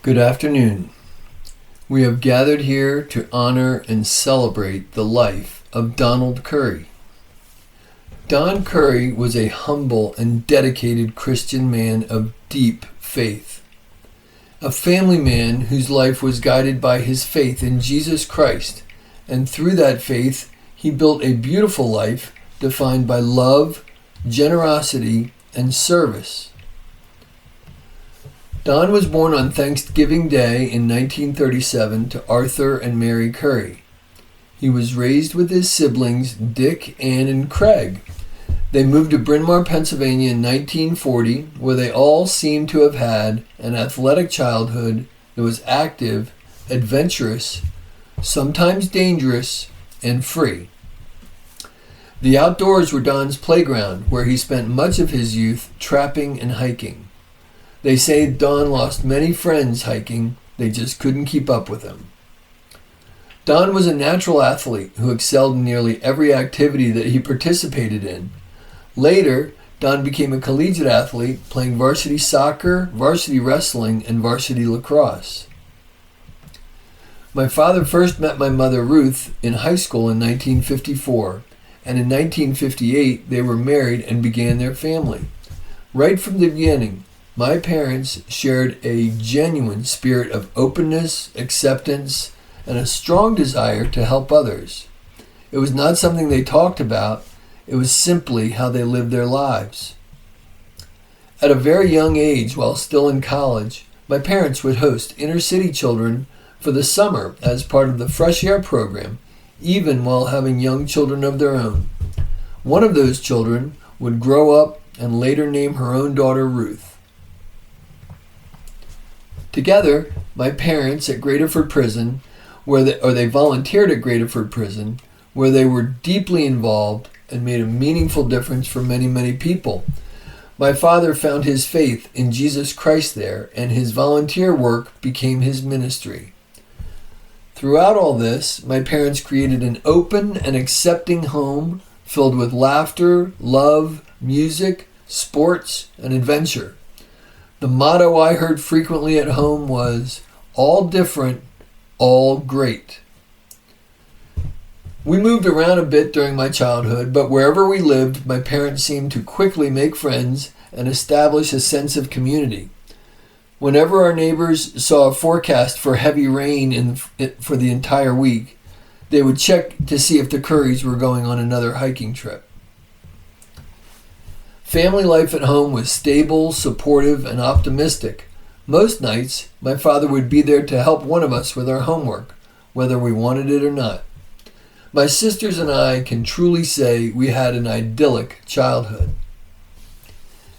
Good afternoon. We have gathered here to honor and celebrate the life of Donald Currie. Don Currie was a humble and dedicated Christian man of deep faith. A family man whose life was guided by his faith in Jesus Christ, and through that faith he built a beautiful life defined by love, generosity, and service. Don was born on Thanksgiving Day in 1937 to Arthur and Mary Currie. He was raised with his siblings Dick, Ann, and Craig. They moved to Bryn Mawr, Pennsylvania in 1940, where they all seemed to have had an athletic childhood that was active, adventurous, sometimes dangerous, and free. The outdoors were Don's playground, where he spent much of his youth trapping and hiking. They say Don lost many friends hiking, they just couldn't keep up with him. Don was a natural athlete who excelled in nearly every activity that he participated in. Later, Don became a collegiate athlete, playing varsity soccer, varsity wrestling, and varsity lacrosse. My father first met my mother Ruth in high school in 1954, and in 1958 they were married and began their family. Right from the beginning, my parents shared a genuine spirit of openness, acceptance, and a strong desire to help others. It was not something they talked about, it was simply how they lived their lives. At a very young age, while still in college, my parents would host inner-city children for the summer as part of the Fresh Air program, even while having young children of their own. One of those children would grow up and later name her own daughter Ruth. Together, my parents at Graterford Prison, they volunteered at Graterford Prison, where they were deeply involved and made a meaningful difference for many, many people. My father found his faith in Jesus Christ there, and his volunteer work became his ministry. Throughout all this, my parents created an open and accepting home filled with laughter, love, music, sports, and adventure. The motto I heard frequently at home was, all different, all great. We moved around a bit during my childhood, but wherever we lived, my parents seemed to quickly make friends and establish a sense of community. Whenever our neighbors saw a forecast for heavy rain for the entire week, they would check to see if the Curries were going on another hiking trip. Family life at home was stable, supportive, and optimistic. Most nights, my father would be there to help one of us with our homework, whether we wanted it or not. My sisters and I can truly say we had an idyllic childhood.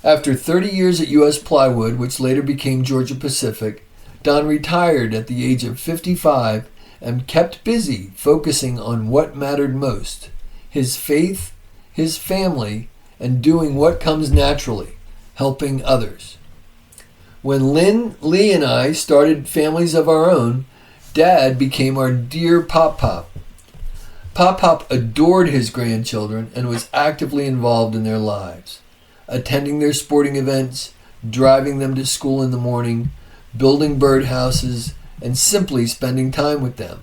After 30 years at U.S. Plywood, which later became Georgia Pacific, Don retired at the age of 55 and kept busy focusing on what mattered most: his faith, his family, and doing what comes naturally, helping others. When Lynn, Lee, and I started families of our own, Dad became our dear Pop-Pop. Pop-Pop adored his grandchildren and was actively involved in their lives, attending their sporting events, driving them to school in the morning, building birdhouses, and simply spending time with them.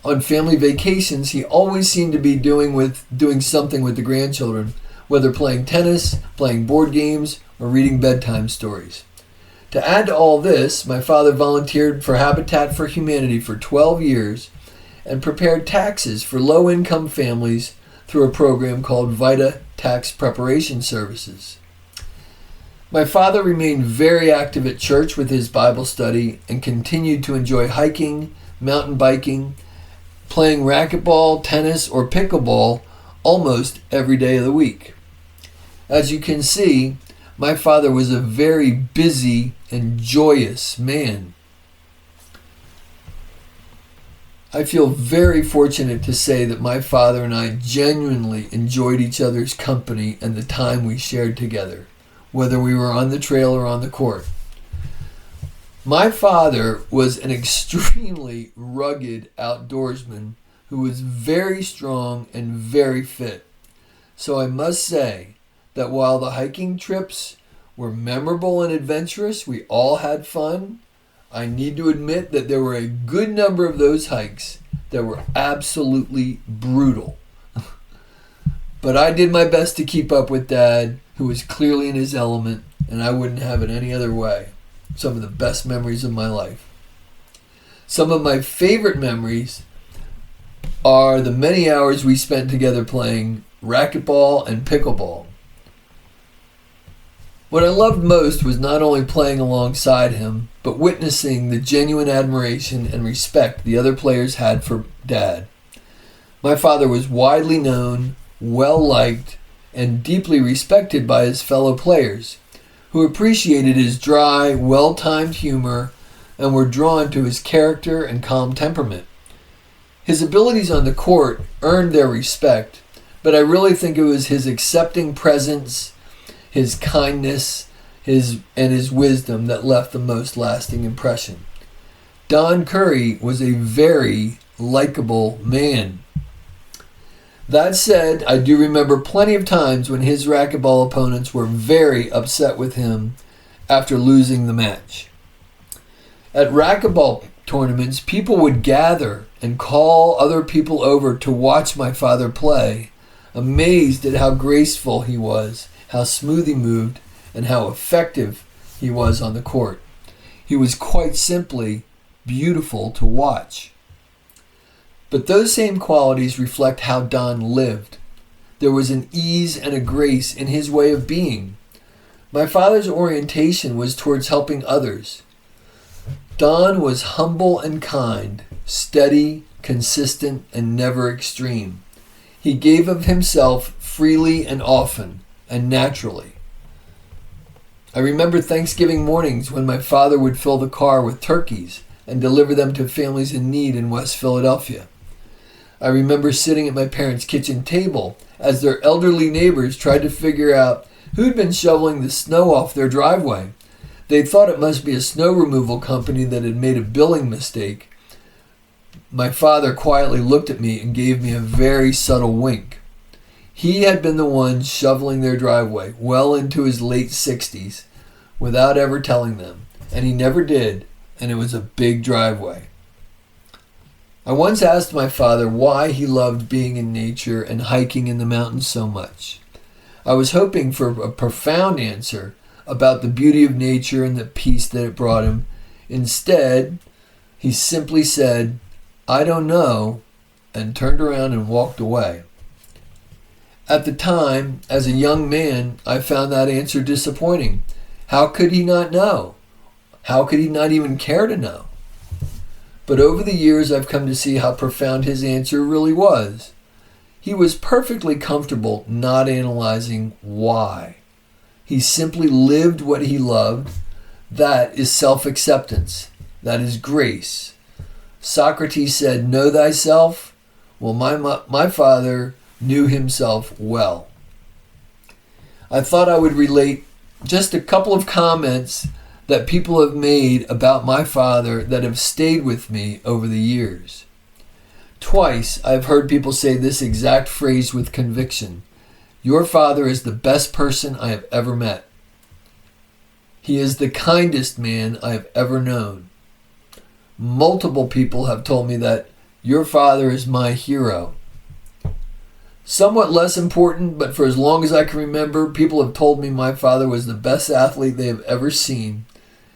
On family vacations, he always seemed to be doing something with the grandchildren, whether playing tennis, playing board games, or reading bedtime stories. To add to all this, my father volunteered for Habitat for Humanity for 12 years and prepared taxes for low-income families through a program called VITA Tax Preparation Services. My father remained very active at church with his Bible study and continued to enjoy hiking, mountain biking, playing racquetball, tennis, or pickleball almost every day of the week. As you can see, my father was a very busy and joyous man. I feel very fortunate to say that my father and I genuinely enjoyed each other's company and the time we shared together, whether we were on the trail or on the court. My father was an extremely rugged outdoorsman who was very strong and very fit. So I must say that while the hiking trips were memorable and adventurous, we all had fun, I need to admit that there were a good number of those hikes that were absolutely brutal. But I did my best to keep up with Dad, who was clearly in his element, and I wouldn't have it any other way. Some of the best memories of my life. Some of my favorite memories are the many hours we spent together playing racquetball and pickleball. What I loved most was not only playing alongside him, but witnessing the genuine admiration and respect the other players had for Dad. My father was widely known, well-liked, and deeply respected by his fellow players, who appreciated his dry, well-timed humor and were drawn to his character and calm temperament. His abilities on the court earned their respect, but I really think it was his accepting presence, his kindness, his wisdom that left the most lasting impression. Don Currie was a very likable man. That said, I do remember plenty of times when his racquetball opponents were very upset with him after losing the match. At racquetball tournaments, people would gather and call other people over to watch my father play, amazed at how graceful he was, how smooth he moved, and how effective he was on the court. He was quite simply beautiful to watch. But those same qualities reflect how Don lived. There was an ease and a grace in his way of being. My father's orientation was towards helping others. Don was humble and kind, steady, consistent, and never extreme. He gave of himself freely and often, and naturally. I remember Thanksgiving mornings when my father would fill the car with turkeys and deliver them to families in need in West Philadelphia. I remember sitting at my parents' kitchen table as their elderly neighbors tried to figure out who'd been shoveling the snow off their driveway. They thought it must be a snow removal company that had made a billing mistake. My father quietly looked at me and gave me a very subtle wink. He had been the one shoveling their driveway well into his late 60s without ever telling them, and he never did, and it was a big driveway. I once asked my father why he loved being in nature and hiking in the mountains so much. I was hoping for a profound answer about the beauty of nature and the peace that it brought him. Instead, he simply said, "I don't know," and turned around and walked away. At the time, as a young man, I found that answer disappointing. How could he not know? How could he not even care to know? But over the years, I've come to see how profound his answer really was. He was perfectly comfortable not analyzing why. He simply lived what he loved. That is self-acceptance. That is grace. Socrates said, "Know thyself." Well, my father knew himself well. I thought I would relate just a couple of comments that people have made about my father that have stayed with me over the years. Twice I've heard people say this exact phrase with conviction: "Your father is the best person I have ever met. He is the kindest man I have ever known." Multiple people have told me that your father is my hero. Somewhat less important, but for as long as I can remember, people have told me my father was the best athlete they have ever seen.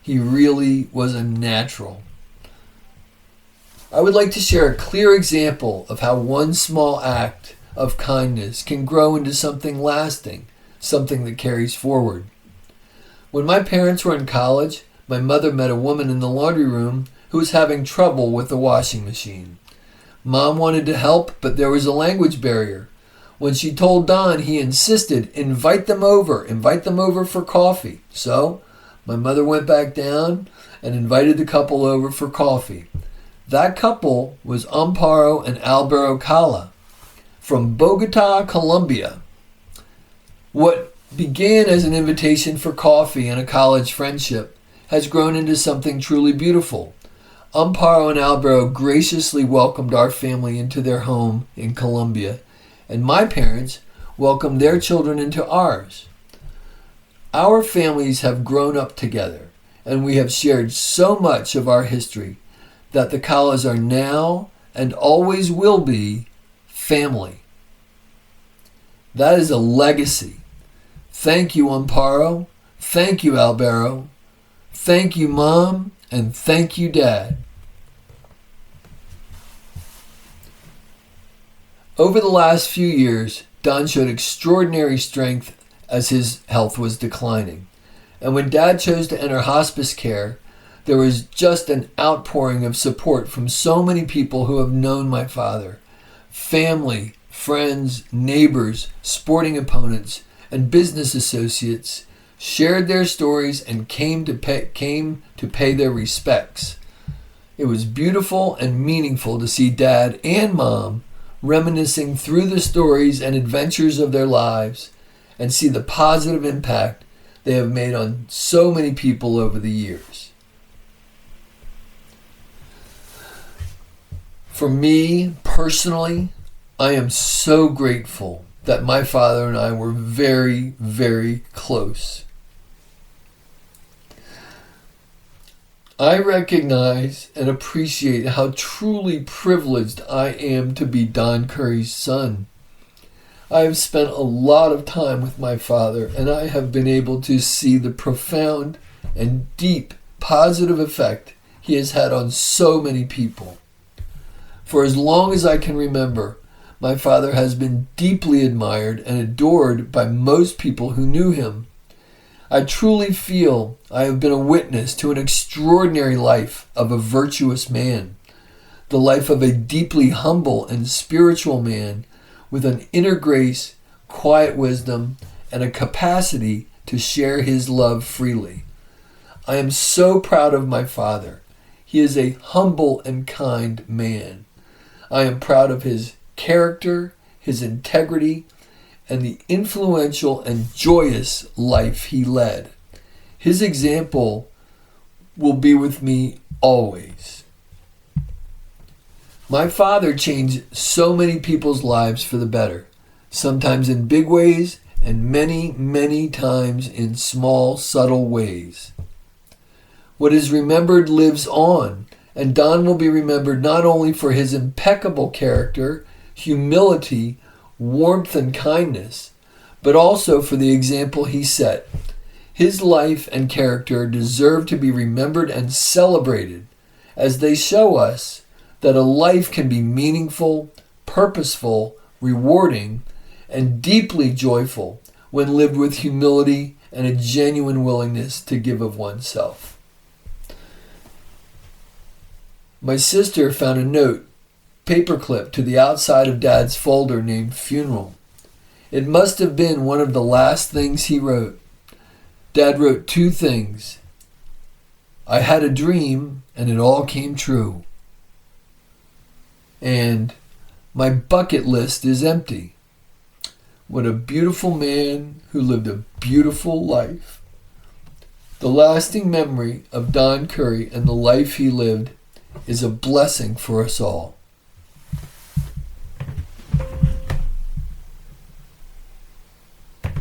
He really was a natural. I would like to share a clear example of how one small act of kindness can grow into something lasting, something that carries forward. When my parents were in college, my mother met a woman in the laundry room who was having trouble with the washing machine. Mom wanted to help, but there was a language barrier. When she told Don, he insisted, invite them over for coffee. So, my mother went back down and invited the couple over for coffee. That couple was Amparo and Albero Cala from Bogota, Colombia. What began as an invitation for coffee and a college friendship has grown into something truly beautiful. Amparo and Albero graciously welcomed our family into their home in Colombia, and my parents welcomed their children into ours. Our families have grown up together, and we have shared so much of our history that the Callas are now and always will be family. That is a legacy. Thank you, Amparo. Thank you, Albero. Thank you, Mom, and thank you, Dad. Over the last few years, Don showed extraordinary strength as his health was declining. And when Dad chose to enter hospice care, there was just an outpouring of support from so many people who have known my father. Family, friends, neighbors, sporting opponents, and business associates shared their stories and came to pay their respects. It was beautiful and meaningful to see Dad and Mom reminiscing through the stories and adventures of their lives and see the positive impact they have made on so many people over the years. For me, personally, I am so grateful that my father and I were very, very close. I recognize and appreciate how truly privileged I am to be Don Currie's son. I have spent a lot of time with my father, and I have been able to see the profound and deep positive effect he has had on so many people. For as long as I can remember, my father has been deeply admired and adored by most people who knew him. I truly feel I have been a witness to an extraordinary life of a virtuous man, the life of a deeply humble and spiritual man with an inner grace, quiet wisdom, and a capacity to share his love freely. I am so proud of my father. He is a humble and kind man. I am proud of his character, his integrity, and the influential and joyous life he led. His example will be with me always. My father changed so many people's lives for the better, sometimes in big ways and many, many times in small, subtle ways. What is remembered lives on, and Don will be remembered not only for his impeccable character, humility, warmth, and kindness, but also for the example he set. His life and character deserve to be remembered and celebrated, as they show us that a life can be meaningful, purposeful, rewarding, and deeply joyful when lived with humility and a genuine willingness to give of oneself. My sister found a note, paperclip, to the outside of Dad's folder named Funeral. It must have been one of the last things he wrote. Dad wrote two things. I had a dream and it all came true. And my bucket list is empty. What a beautiful man who lived a beautiful life. The lasting memory of Don Currie and the life he lived is a blessing for us all.